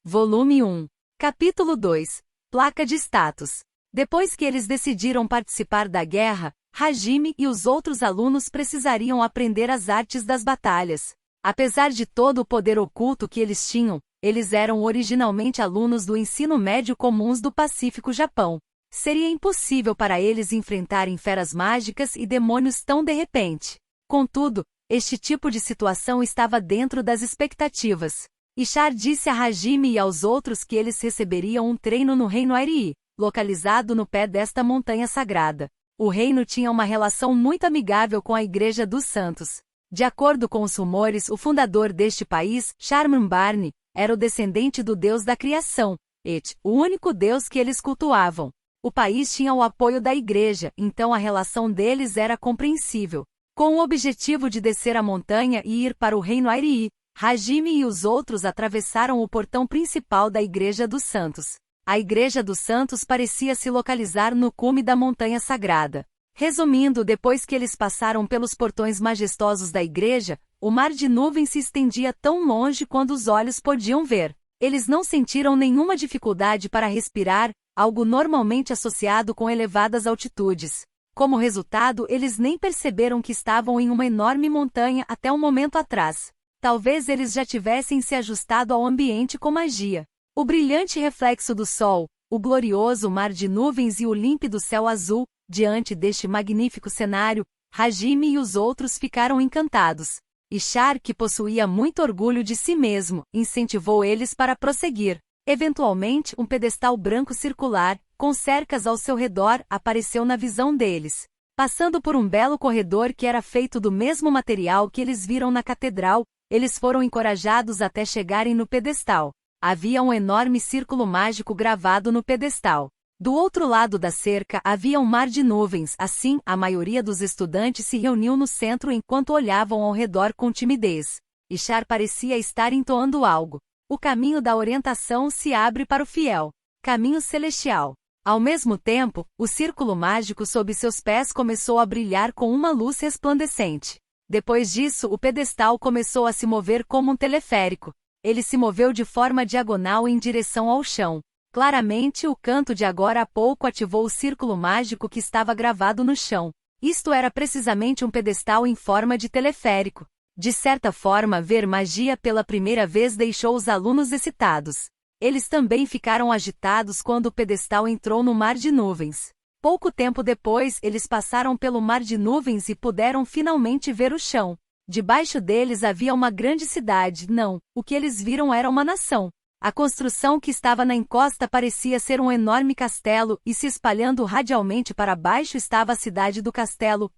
Volume 1. Capítulo 2. Placa de status. Depois que eles decidiram participar da guerra, Hajime e os outros alunos precisariam aprender as artes das batalhas. Apesar de todo o poder oculto que eles tinham, eles eram originalmente alunos do ensino médio comuns do Pacífico Japão. Seria impossível para eles enfrentarem feras mágicas e demônios tão de repente. Contudo, este tipo de situação estava dentro das expectativas. Ishar disse a Hajime e aos outros que eles receberiam um treino no Reino Airi, localizado no pé desta montanha sagrada. O reino tinha uma relação muito amigável com a Igreja dos Santos. De acordo com os rumores, o fundador deste país, Charman Barney, era o descendente do deus da criação, Et, o único deus que eles cultuavam. O país tinha o apoio da igreja, então a relação deles era compreensível. Com o objetivo de descer a montanha e ir para o Reino Airi, Hajime e os outros atravessaram o portão principal da Igreja dos Santos. A Igreja dos Santos parecia se localizar no cume da montanha sagrada. Resumindo, depois que eles passaram pelos portões majestosos da igreja, o mar de nuvens se estendia tão longe quanto os olhos podiam ver. Eles não sentiram nenhuma dificuldade para respirar, algo normalmente associado com elevadas altitudes. Como resultado, eles nem perceberam que estavam em uma enorme montanha até um momento atrás. Talvez eles já tivessem se ajustado ao ambiente com magia. O brilhante reflexo do sol, o glorioso mar de nuvens e o límpido céu azul, diante deste magnífico cenário, Hajime e os outros ficaram encantados. Ishar, que possuía muito orgulho de si mesmo, incentivou eles para prosseguir. Eventualmente, um pedestal branco circular, com cercas ao seu redor, apareceu na visão deles. Passando por um belo corredor que era feito do mesmo material que eles viram na catedral, eles foram encorajados até chegarem no pedestal. Havia um enorme círculo mágico gravado no pedestal. Do outro lado da cerca havia um mar de nuvens, assim, a maioria dos estudantes se reuniu no centro enquanto olhavam ao redor com timidez. Ishar parecia estar entoando algo. O caminho da orientação se abre para o fiel. Caminho celestial. Ao mesmo tempo, o círculo mágico sob seus pés começou a brilhar com uma luz resplandecente. Depois disso, o pedestal começou a se mover como um teleférico. Ele se moveu de forma diagonal em direção ao chão. Claramente, o canto de agora a pouco ativou o círculo mágico que estava gravado no chão. Isto era precisamente um pedestal em forma de teleférico. De certa forma, ver magia pela primeira vez deixou os alunos excitados. Eles também ficaram agitados quando o pedestal entrou no mar de nuvens. Pouco tempo depois, eles passaram pelo mar de nuvens e puderam finalmente ver o chão. Debaixo deles havia uma grande cidade. Não, o que eles viram era uma nação. A construção que estava na encosta parecia ser um enorme castelo, e se espalhando radialmente para baixo estava a cidade do castelo.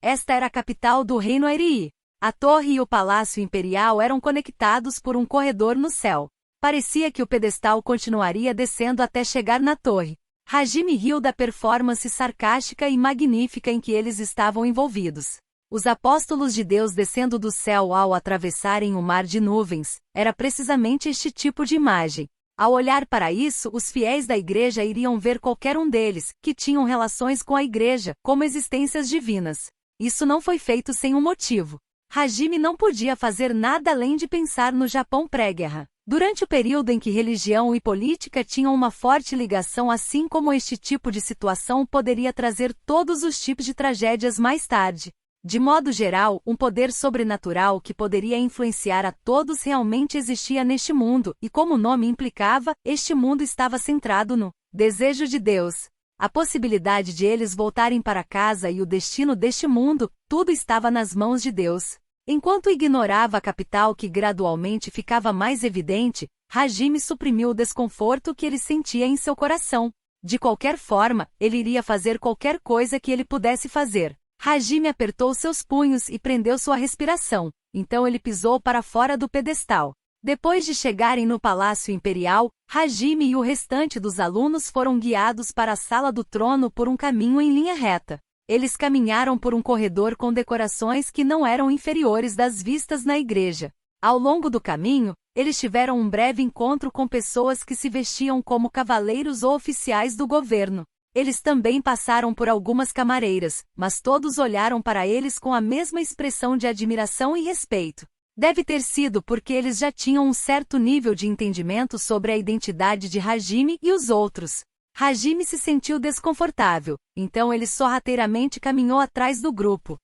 Esta era a capital do Reino Airi. A torre e o palácio imperial eram conectados por um corredor no céu. Parecia que o pedestal continuaria descendo até chegar na torre. Hajime riu da performance sarcástica e magnífica em que eles estavam envolvidos. Os apóstolos de Deus descendo do céu ao atravessarem o mar de nuvens, era precisamente este tipo de imagem. Ao olhar para isso, os fiéis da igreja iriam ver qualquer um deles, que tinham relações com a igreja, como existências divinas. Isso não foi feito sem um motivo. Hajime não podia fazer nada além de pensar no Japão pré-guerra. Durante o período em que religião e política tinham uma forte ligação, assim como este tipo de situação poderia trazer todos os tipos de tragédias mais tarde. De modo geral, um poder sobrenatural que poderia influenciar a todos realmente existia neste mundo, e como o nome implicava, este mundo estava centrado no desejo de Deus. A possibilidade de eles voltarem para casa e o destino deste mundo, tudo estava nas mãos de Deus. Enquanto ignorava a capital que gradualmente ficava mais evidente, Hajime suprimiu o desconforto que ele sentia em seu coração. De qualquer forma, ele iria fazer qualquer coisa que ele pudesse fazer. Hajime apertou seus punhos e prendeu sua respiração. Então ele pisou para fora do pedestal. Depois de chegarem no Palácio Imperial, Hajime e o restante dos alunos foram guiados para a Sala do Trono por um caminho em linha reta. Eles caminharam por um corredor com decorações que não eram inferiores das vistas na igreja. Ao longo do caminho, eles tiveram um breve encontro com pessoas que se vestiam como cavaleiros ou oficiais do governo. Eles também passaram por algumas camareiras, mas todos olharam para eles com a mesma expressão de admiração e respeito. Deve ter sido porque eles já tinham um certo nível de entendimento sobre a identidade de Hajime e os outros. Hajime se sentiu desconfortável, então ele sorrateiramente caminhou atrás do grupo.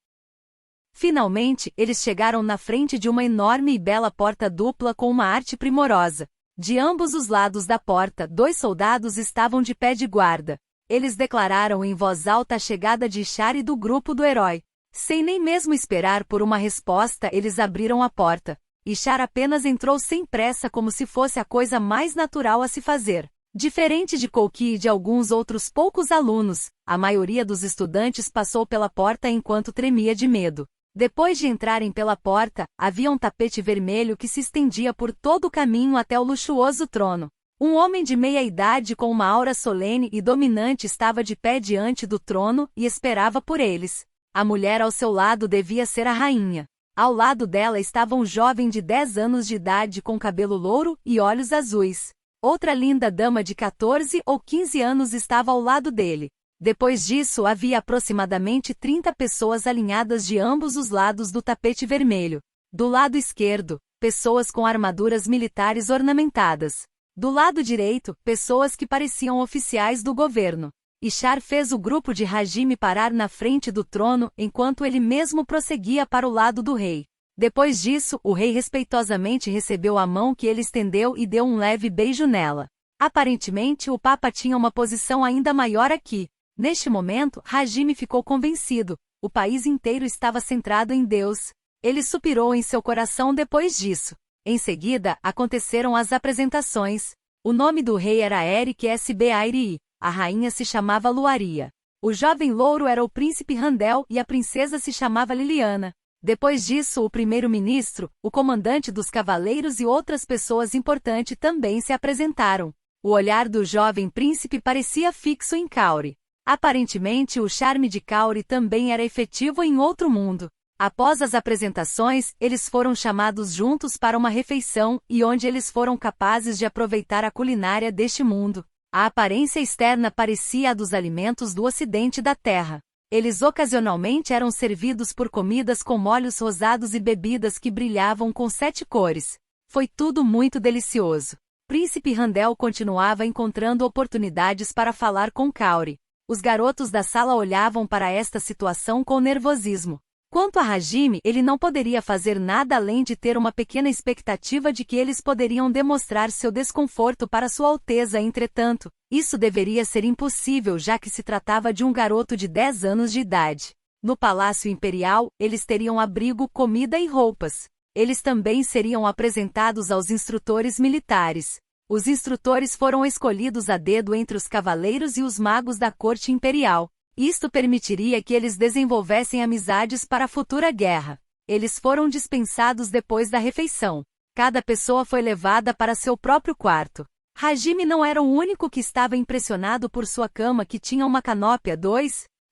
Finalmente, eles chegaram na frente de uma enorme e bela porta dupla com uma arte primorosa. De ambos os lados da porta, 2 soldados estavam de pé de guarda. Eles declararam em voz alta a chegada de Char e do grupo do herói. Sem nem mesmo esperar por uma resposta, eles abriram a porta. E Char apenas entrou sem pressa como se fosse a coisa mais natural a se fazer. Diferente de Kouki e de alguns outros poucos alunos, a maioria dos estudantes passou pela porta enquanto tremia de medo. Depois de entrarem pela porta, havia um tapete vermelho que se estendia por todo o caminho até o luxuoso trono. Um homem de meia-idade com uma aura solene e dominante estava de pé diante do trono e esperava por eles. A mulher ao seu lado devia ser a rainha. Ao lado dela estava um jovem de 10 anos de idade com cabelo louro e olhos azuis. Outra linda dama de 14 ou 15 anos estava ao lado dele. Depois disso havia aproximadamente 30 pessoas alinhadas de ambos os lados do tapete vermelho. Do lado esquerdo, pessoas com armaduras militares ornamentadas. Do lado direito, pessoas que pareciam oficiais do governo. E Char fez o grupo de Hajime parar na frente do trono enquanto ele mesmo prosseguia para o lado do rei. Depois disso, o rei respeitosamente recebeu a mão que ele estendeu e deu um leve beijo nela. Aparentemente, o Papa tinha uma posição ainda maior aqui. Neste momento, Hajime ficou convencido. O país inteiro estava centrado em Deus. Ele suspirou em seu coração depois disso. Em seguida, aconteceram as apresentações. O nome do rei era Eric Sbairi. A rainha se chamava Luaria. O jovem louro era o príncipe Randel e a princesa se chamava Liliana. Depois disso, o primeiro-ministro, o comandante dos cavaleiros e outras pessoas importantes também se apresentaram. O olhar do jovem príncipe parecia fixo em Kaori. Aparentemente, o charme de Kaori também era efetivo em outro mundo. Após as apresentações, eles foram chamados juntos para uma refeição e onde eles foram capazes de aproveitar a culinária deste mundo. A aparência externa parecia a dos alimentos do ocidente da Terra. Eles ocasionalmente eram servidos por comidas com molhos rosados e bebidas que brilhavam com 7 cores. Foi tudo muito delicioso. Príncipe Randel continuava encontrando oportunidades para falar com Kaori. Os garotos da sala olhavam para esta situação com nervosismo. Quanto a Hajime, ele não poderia fazer nada além de ter uma pequena expectativa de que eles poderiam demonstrar seu desconforto para Sua Alteza. Entretanto, isso deveria ser impossível já que se tratava de um garoto de 10 anos de idade. No Palácio Imperial, eles teriam abrigo, comida e roupas. Eles também seriam apresentados aos instrutores militares. Os instrutores foram escolhidos a dedo entre os cavaleiros e os magos da corte imperial. Isto permitiria que eles desenvolvessem amizades para a futura guerra. Eles foram dispensados depois da refeição. Cada pessoa foi levada para seu próprio quarto. Hajime não era o único que estava impressionado por sua cama que tinha uma canópia.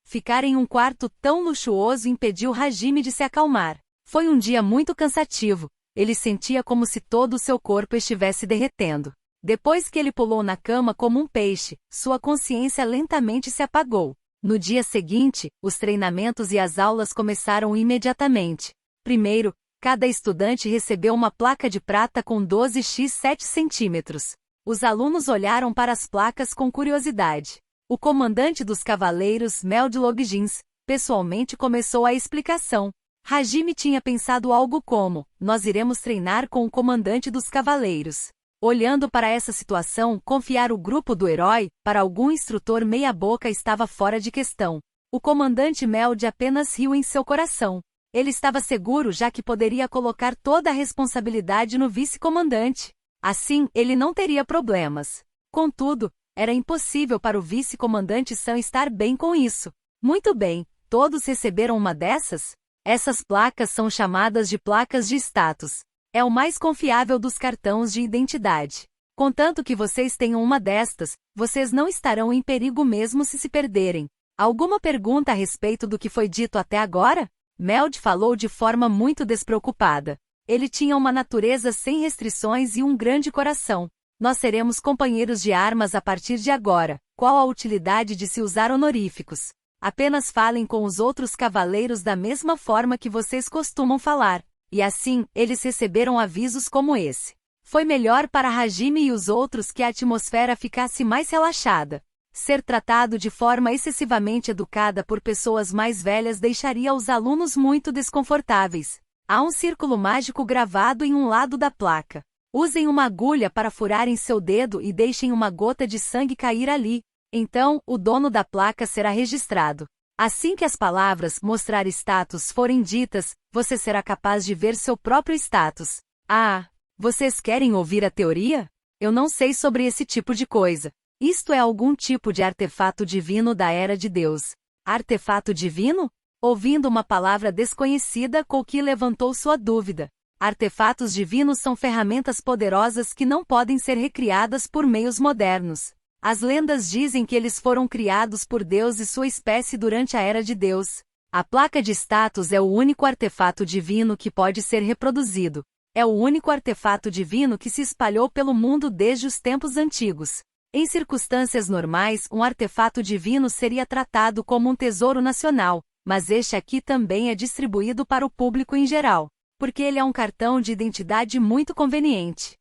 Ficar em um quarto tão luxuoso impediu Hajime de se acalmar. Foi um dia muito cansativo. Ele sentia como se todo o seu corpo estivesse derretendo. Depois que ele pulou na cama como um peixe, sua consciência lentamente se apagou. No dia seguinte, os treinamentos e as aulas começaram imediatamente. Primeiro, cada estudante recebeu uma placa de prata com 12x 7 centímetros. Os alunos olharam para as placas com curiosidade. O comandante dos cavaleiros, Meldlogjins, pessoalmente começou a explicação. Hajime tinha pensado algo como: nós iremos treinar com o comandante dos cavaleiros. Olhando para essa situação, confiar o grupo do herói para algum instrutor meia-boca estava fora de questão. O comandante Meld apenas riu em seu coração. Ele estava seguro já que poderia colocar toda a responsabilidade no vice-comandante. Assim, ele não teria problemas. Contudo, era impossível para o vice-comandante Sam estar bem com isso. Muito bem, todos receberam uma dessas? Essas placas são chamadas de placas de status. É o mais confiável dos cartões de identidade. Contanto que vocês tenham uma destas, vocês não estarão em perigo mesmo se perderem. Alguma pergunta a respeito do que foi dito até agora? Meld falou de forma muito despreocupada. Ele tinha uma natureza sem restrições e um grande coração. Nós seremos companheiros de armas a partir de agora. Qual a utilidade de se usar honoríficos? Apenas falem com os outros cavaleiros da mesma forma que vocês costumam falar. E assim, eles receberam avisos como esse. Foi melhor para Hajime e os outros que a atmosfera ficasse mais relaxada. Ser tratado de forma excessivamente educada por pessoas mais velhas deixaria os alunos muito desconfortáveis. Há um círculo mágico gravado em um lado da placa. Usem uma agulha para furar em seu dedo e deixem uma gota de sangue cair ali. Então, o dono da placa será registrado. Assim que as palavras "mostrar status" forem ditas, você será capaz de ver seu próprio status. Ah, vocês querem ouvir a teoria? Eu não sei sobre esse tipo de coisa. Isto é algum tipo de artefato divino da Era de Deus. Artefato divino? Ouvindo uma palavra desconhecida, Kouki levantou sua dúvida. Artefatos divinos são ferramentas poderosas que não podem ser recriadas por meios modernos. As lendas dizem que eles foram criados por Deus e sua espécie durante a Era de Deus. A placa de status é o único artefato divino que pode ser reproduzido. É o único artefato divino que se espalhou pelo mundo desde os tempos antigos. Em circunstâncias normais, um artefato divino seria tratado como um tesouro nacional, mas este aqui também é distribuído para o público em geral, porque ele é um cartão de identidade muito conveniente.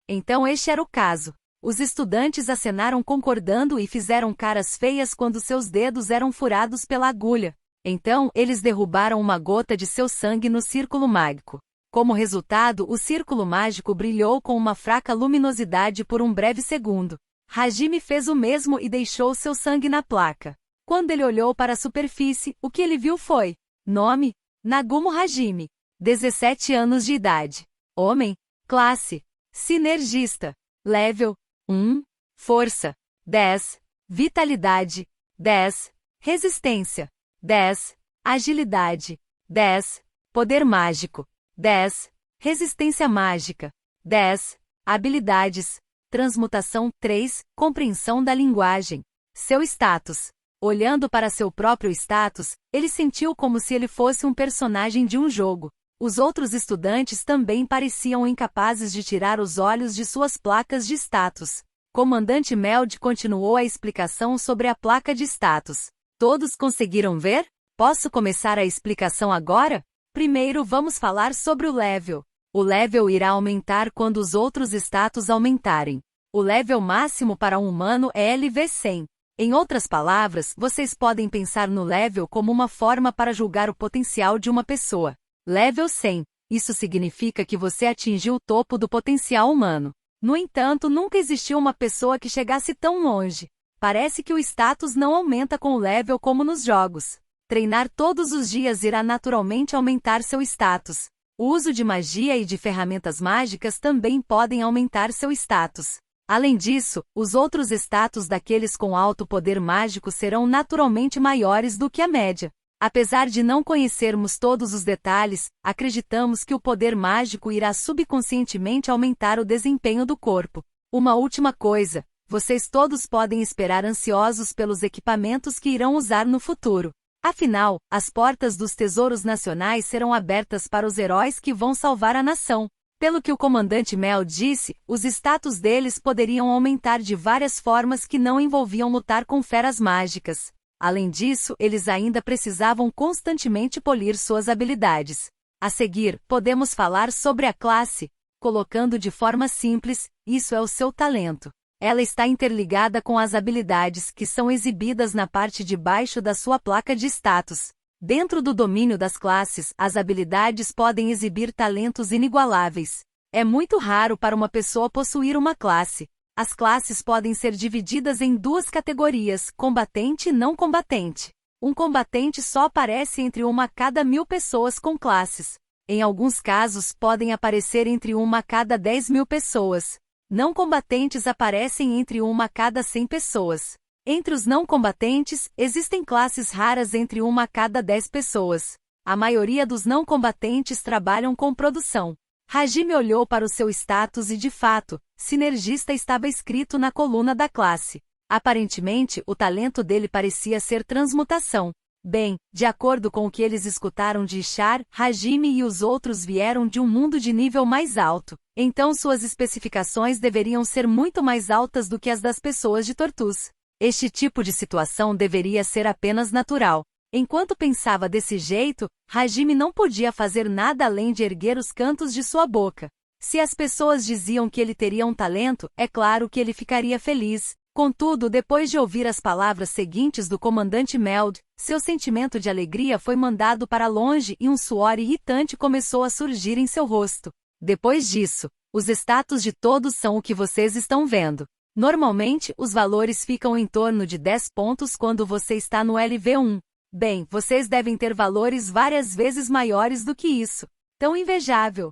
Então este era o caso. Os estudantes acenaram concordando e fizeram caras feias quando seus dedos eram furados pela agulha. Então, eles derrubaram uma gota de seu sangue no círculo mágico. Como resultado, o círculo mágico brilhou com uma fraca luminosidade por um breve segundo. Hajime fez o mesmo e deixou seu sangue na placa. Quando ele olhou para a superfície, o que ele viu foi: nome: Nagumo Hajime. 17 anos de idade. Homem. Classe: sinergista. Level: 1. Força: 10. Vitalidade: 10. Resistência: 10. Agilidade: 10. Poder mágico: 10. Resistência mágica: 10. Habilidades: transmutação 3. Compreensão da linguagem. Seu status. Olhando para seu próprio status, ele sentiu como se ele fosse um personagem de um jogo. Os outros estudantes também pareciam incapazes de tirar os olhos de suas placas de status. Comandante Meld continuou a explicação sobre a placa de status. Todos conseguiram ver? Posso começar a explicação agora? Primeiro vamos falar sobre o level. O level irá aumentar quando os outros status aumentarem. O level máximo para um humano é LV100. Em outras palavras, vocês podem pensar no level como uma forma para julgar o potencial de uma pessoa. Level 100. Isso significa que você atingiu o topo do potencial humano. No entanto, nunca existiu uma pessoa que chegasse tão longe. Parece que o status não aumenta com o level como nos jogos. Treinar todos os dias irá naturalmente aumentar seu status. O uso de magia e de ferramentas mágicas também podem aumentar seu status. Além disso, os outros status daqueles com alto poder mágico serão naturalmente maiores do que a média. Apesar de não conhecermos todos os detalhes, acreditamos que o poder mágico irá subconscientemente aumentar o desempenho do corpo. Uma última coisa, vocês todos podem esperar ansiosos pelos equipamentos que irão usar no futuro. Afinal, as portas dos tesouros nacionais serão abertas para os heróis que vão salvar a nação. Pelo que o comandante Mel disse, os status deles poderiam aumentar de várias formas que não envolviam lutar com feras mágicas. Além disso, eles ainda precisavam constantemente polir suas habilidades. A seguir, podemos falar sobre a classe. Colocando de forma simples, isso é o seu talento. Ela está interligada com as habilidades que são exibidas na parte de baixo da sua placa de status. Dentro do domínio das classes, as habilidades podem exibir talentos inigualáveis. É muito raro para uma pessoa possuir uma classe. As classes podem ser divididas em duas categorias, combatente e não combatente. Um combatente só aparece entre uma a cada 1000 pessoas com classes. Em alguns casos podem aparecer entre uma a cada 10.000 pessoas. Não combatentes aparecem entre uma a cada 100 pessoas. Entre os não combatentes, existem classes raras entre uma a cada 10 pessoas. A maioria dos não combatentes trabalham com produção. Hajime olhou para o seu status e de fato, sinergista estava escrito na coluna da classe. Aparentemente, o talento dele parecia ser transmutação. Bem, de acordo com o que eles escutaram de Ishar, Hajime e os outros vieram de um mundo de nível mais alto. Então suas especificações deveriam ser muito mais altas do que as das pessoas de Tortus. Este tipo de situação deveria ser apenas natural. Enquanto pensava desse jeito, Hajime não podia fazer nada além de erguer os cantos de sua boca. Se as pessoas diziam que ele teria um talento, é claro que ele ficaria feliz. Contudo, depois de ouvir as palavras seguintes do comandante Meld, seu sentimento de alegria foi mandado para longe e um suor irritante começou a surgir em seu rosto. Depois disso, os status de todos são o que vocês estão vendo. Normalmente, os valores ficam em torno de 10 pontos quando você está no LV1. Bem, vocês devem ter valores várias vezes maiores do que isso. Tão invejável.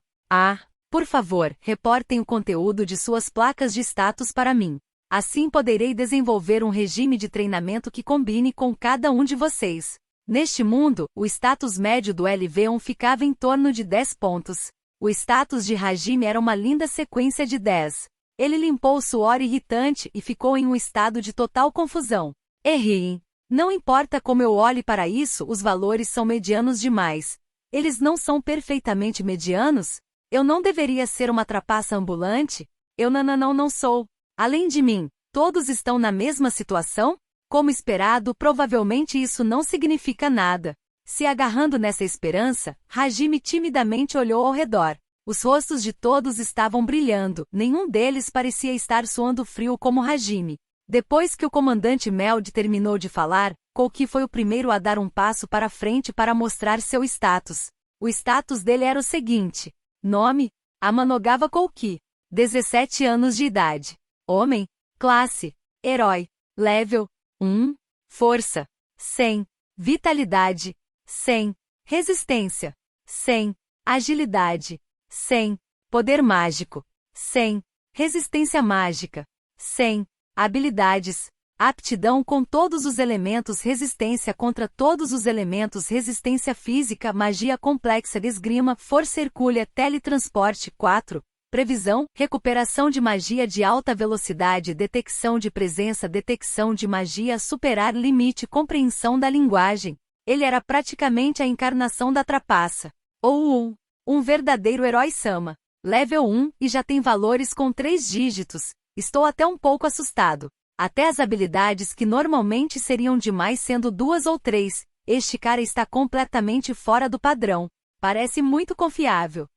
Por favor, reportem o conteúdo de suas placas de status para mim. Assim poderei desenvolver um regime de treinamento que combine com cada um de vocês. Neste mundo, o status médio do LV1 ficava em torno de 10 pontos. O status de Hajime era uma linda sequência de 10. Ele limpou o suor irritante e ficou em um estado de total confusão. Errei. Não importa como eu olhe para isso, os valores são medianos demais. Eles não são perfeitamente medianos? Eu não deveria ser uma trapaça ambulante? Eu não sou. Além de mim, todos estão na mesma situação? Como esperado, provavelmente isso não significa nada. Se agarrando nessa esperança, Hajime timidamente olhou ao redor. Os rostos de todos estavam brilhando, nenhum deles parecia estar suando frio como Hajime. Depois que o comandante Meld terminou de falar, Kouki foi o primeiro a dar um passo para frente para mostrar seu status. O status dele era o seguinte. Nome: Amanogava Kouki. 17 anos de idade. Homem. Classe: Herói. Level: 1. Força: 100. Vitalidade: 100. Resistência: 100. Agilidade: 100. Poder mágico: 100. Resistência mágica: 100. Habilidades: aptidão com todos os elementos, resistência contra todos os elementos, resistência física, magia complexa, esgrima, força hercúlea, teletransporte. 4. Previsão, recuperação de magia de alta velocidade, detecção de presença, detecção de magia, superar limite, compreensão da linguagem. Ele era praticamente a encarnação da trapaça. Ou um verdadeiro herói Sama. Level 1 e já tem valores com 3 dígitos. Estou até um pouco assustado. Até as habilidades que normalmente seriam demais sendo 2 ou 3, este cara está completamente fora do padrão. Parece muito confiável.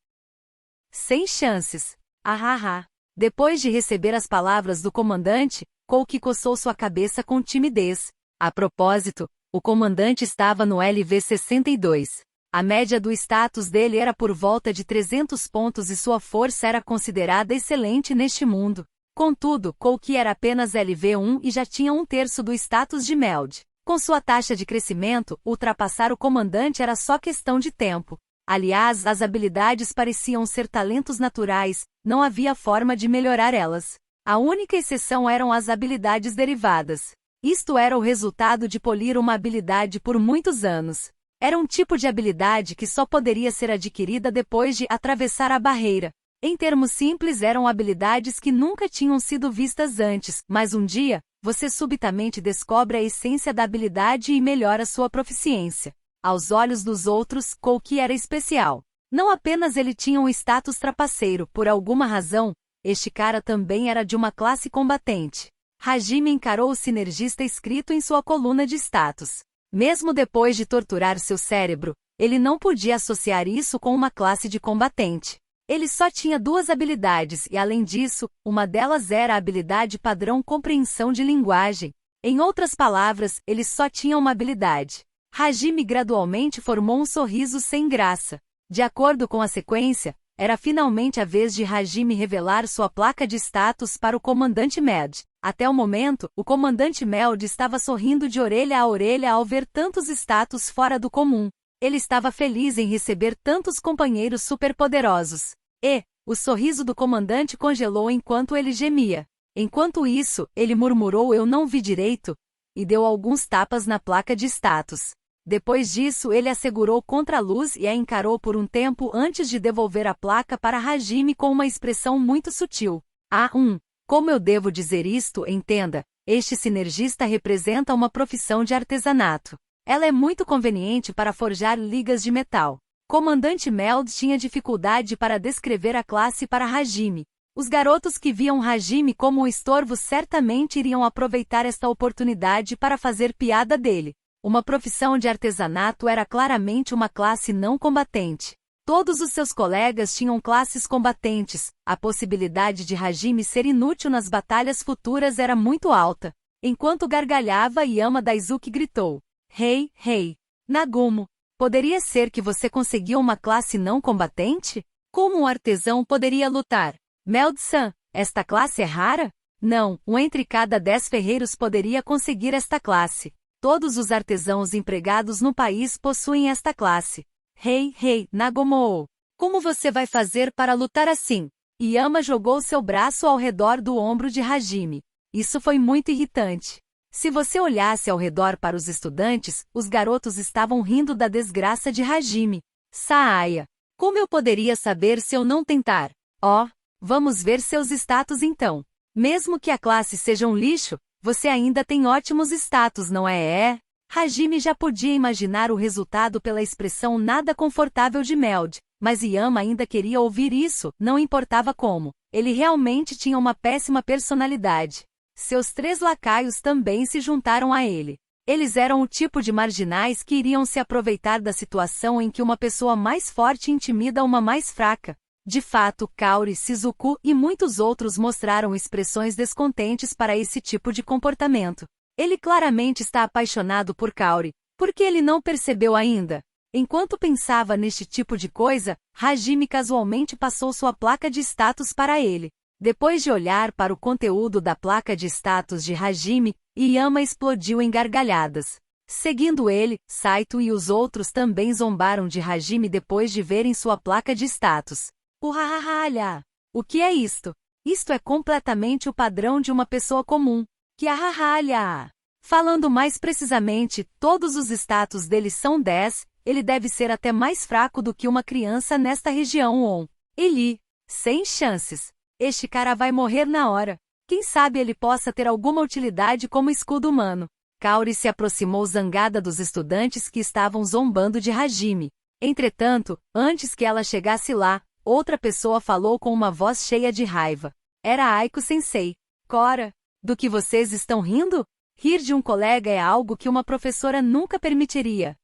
Sem chances. Depois de receber as palavras do comandante, Kouki coçou sua cabeça com timidez. A propósito, o comandante estava no LV62. A média do status dele era por volta de 300 pontos e sua força era considerada excelente neste mundo. Contudo, Kouki era apenas LV1 e já tinha 1/3 do status de Meld. Com sua taxa de crescimento, ultrapassar o comandante era só questão de tempo. Aliás, as habilidades pareciam ser talentos naturais, não havia forma de melhorar elas. A única exceção eram as habilidades derivadas. Isto era o resultado de polir uma habilidade por muitos anos. Era um tipo de habilidade que só poderia ser adquirida depois de atravessar a barreira. Em termos simples, eram habilidades que nunca tinham sido vistas antes, mas um dia, você subitamente descobre a essência da habilidade e melhora sua proficiência. Aos olhos dos outros, Kouki era especial. Não apenas ele tinha um status trapaceiro, por alguma razão, este cara também era de uma classe combatente. Hajime encarou o sinergista escrito em sua coluna de status. Mesmo depois de torturar seu cérebro, ele não podia associar isso com uma classe de combatente. Ele só tinha 2 habilidades e, além disso, uma delas era a habilidade padrão compreensão de linguagem. Em outras palavras, ele só tinha uma habilidade. Hajime gradualmente formou um sorriso sem graça. De acordo com a sequência, era finalmente a vez de Hajime revelar sua placa de status para o comandante Meld. Até o momento, o comandante Meld estava sorrindo de orelha a orelha ao ver tantos status fora do comum. Ele estava feliz em receber tantos companheiros superpoderosos. O sorriso do comandante congelou enquanto ele gemia. Enquanto isso, ele murmurou "eu não vi direito" e deu alguns tapas na placa de status. Depois disso, ele a segurou contra a luz e a encarou por um tempo antes de devolver a placa para Hajime com uma expressão muito sutil. Como eu devo dizer isto? Entenda, este sinergista representa uma profissão de artesanato. Ela é muito conveniente para forjar ligas de metal. Comandante Meld tinha dificuldade para descrever a classe para Hajime. Os garotos que viam Hajime como um estorvo certamente iriam aproveitar esta oportunidade para fazer piada dele. Uma profissão de artesanato era claramente uma classe não combatente. Todos os seus colegas tinham classes combatentes, a possibilidade de Hajime ser inútil nas batalhas futuras era muito alta. Enquanto gargalhava, Yama Daisuke gritou: Rei, Nagumo, poderia ser que você conseguiu uma classe não combatente? Como um artesão poderia lutar? Meld-san, esta classe é rara? Não, um entre cada 10 ferreiros poderia conseguir esta classe. Todos os artesãos empregados no país possuem esta classe. Rei, Nagumo, como você vai fazer para lutar assim? Yama jogou seu braço ao redor do ombro de Hajime. Isso foi muito irritante. Se você olhasse ao redor para os estudantes, os garotos estavam rindo da desgraça de Hajime. Saaya, como eu poderia saber se eu não tentar? Vamos ver seus status então. Mesmo que a classe seja um lixo, você ainda tem ótimos status, não é? Hajime já podia imaginar o resultado pela expressão nada confortável de Meld, mas Yama ainda queria ouvir isso, não importava como. Ele realmente tinha uma péssima personalidade. Seus 3 lacaios também se juntaram a ele. Eles eram o tipo de marginais que iriam se aproveitar da situação em que uma pessoa mais forte intimida uma mais fraca. De fato, Kaori, Shizuku e muitos outros mostraram expressões descontentes para esse tipo de comportamento. Ele claramente está apaixonado por Kaori. Por que ele não percebeu ainda? Enquanto pensava neste tipo de coisa, Hajime casualmente passou sua placa de status para ele. Depois de olhar para o conteúdo da placa de status de Hajime, Yama explodiu em gargalhadas. Seguindo ele, Saito e os outros também zombaram de Hajime depois de verem sua placa de status. O que é isto? Isto é completamente o padrão de uma pessoa comum. Falando mais precisamente, todos os status dele são 10, ele deve ser até mais fraco do que uma criança nesta região. Ele, sem chances. Este cara vai morrer na hora. Quem sabe ele possa ter alguma utilidade como escudo humano. Kaori se aproximou zangada dos estudantes que estavam zombando de Hajime. Entretanto, antes que ela chegasse lá, outra pessoa falou com uma voz cheia de raiva. Era Aiko-sensei. Cora, do que vocês estão rindo? Rir de um colega é algo que uma professora nunca permitiria.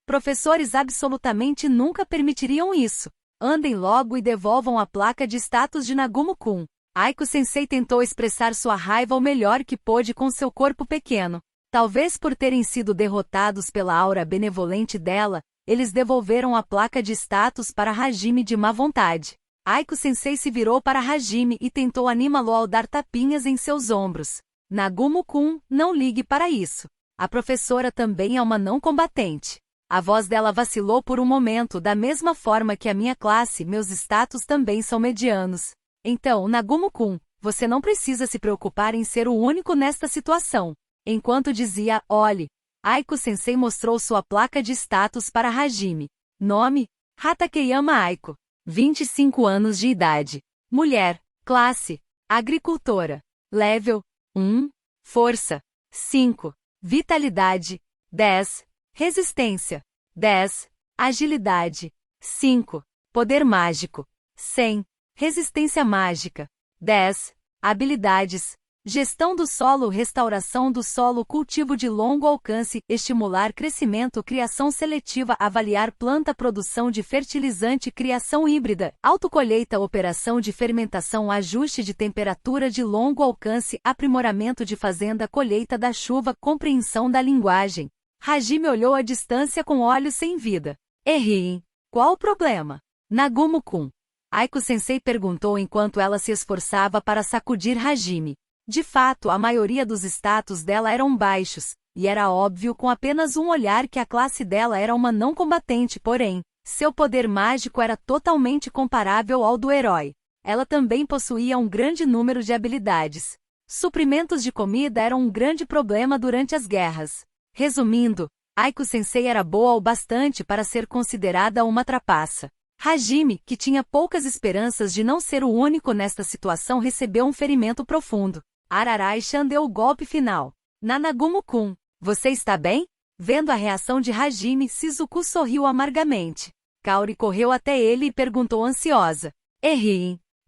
Professores absolutamente nunca permitiriam isso. Andem logo e devolvam a placa de status de Nagumo-kun. Aiko-sensei tentou expressar sua raiva o melhor que pôde com seu corpo pequeno. Talvez por terem sido derrotados pela aura benevolente dela, eles devolveram a placa de status para Hajime de má vontade. Aiko-sensei se virou para Hajime e tentou animá-lo ao dar tapinhas em seus ombros. Nagumo-kun, não ligue para isso. A professora também é uma não combatente. A voz dela vacilou por um momento, da mesma forma que a minha classe, meus status também são medianos. Então, Nagumo-kun, você não precisa se preocupar em ser o único nesta situação. Enquanto dizia, olhe, Aiko-sensei mostrou sua placa de status para Hajime. Nome? Hatakeyama Aiko. 25 anos de idade. Mulher. Classe. Agricultora. Level 1. Força. 5. Vitalidade. 10. Resistência. 10. Agilidade. 5. Poder mágico. 100. Resistência mágica. 10. Habilidades. Gestão do solo, restauração do solo, cultivo de longo alcance, estimular crescimento, criação seletiva, avaliar planta, produção de fertilizante, criação híbrida, autocolheita, operação de fermentação, ajuste de temperatura de longo alcance, aprimoramento de fazenda, colheita da chuva, compreensão da linguagem. Hajime olhou à distância com olhos sem vida. Qual o problema? Nagumo-kun. Aiko-sensei perguntou enquanto ela se esforçava para sacudir Hajime. De fato, a maioria dos status dela eram baixos, e era óbvio com apenas um olhar que a classe dela era uma não combatente, porém, seu poder mágico era totalmente comparável ao do herói. Ela também possuía um grande número de habilidades. Suprimentos de comida eram um grande problema durante as guerras. Resumindo, Aiko-sensei era boa o bastante para ser considerada uma trapaça. Hajime, que tinha poucas esperanças de não ser o único nesta situação, recebeu um ferimento profundo. Ararai-chan deu o golpe final. Nagumo-kun, você está bem? Vendo a reação de Hajime, Shizuku sorriu amargamente. Kaori correu até ele e perguntou ansiosa.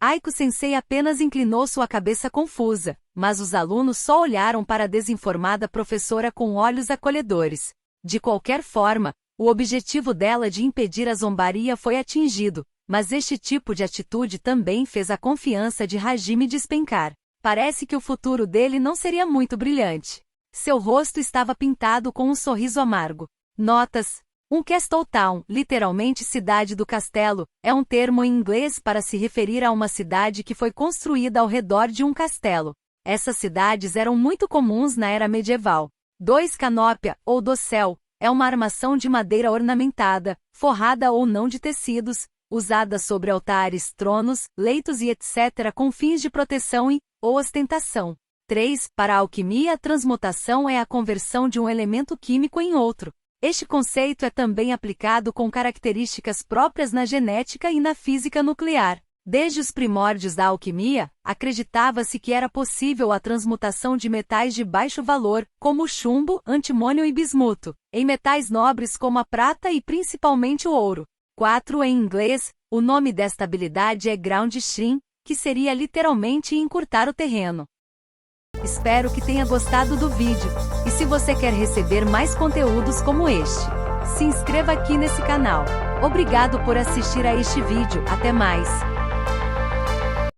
Aiko-sensei apenas inclinou sua cabeça confusa, mas os alunos só olharam para a desinformada professora com olhos acolhedores. De qualquer forma, o objetivo dela de impedir a zombaria foi atingido, mas este tipo de atitude também fez a confiança de Hajime despencar. Parece que o futuro dele não seria muito brilhante. Seu rosto estava pintado com um sorriso amargo. Notas. Castle Town, literalmente cidade do castelo, é um termo em inglês para se referir a uma cidade que foi construída ao redor de um castelo. Essas cidades eram muito comuns na era medieval. 2 Canópia, ou dossel, é uma armação de madeira ornamentada, forrada ou não de tecidos, usada sobre altares, tronos, leitos e etc. com fins de proteção ou ostentação. 3. Para a alquimia, a transmutação é a conversão de um elemento químico em outro. Este conceito é também aplicado com características próprias na genética e na física nuclear. Desde os primórdios da alquimia, acreditava-se que era possível a transmutação de metais de baixo valor, como o chumbo, antimônio e bismuto, em metais nobres como a prata e principalmente o ouro. 4. Em inglês, o nome desta habilidade é ground shrin, que seria literalmente encurtar o terreno. Espero que tenha gostado do vídeo, e se você quer receber mais conteúdos como este, se inscreva aqui nesse canal. Obrigado por assistir a este vídeo, até mais!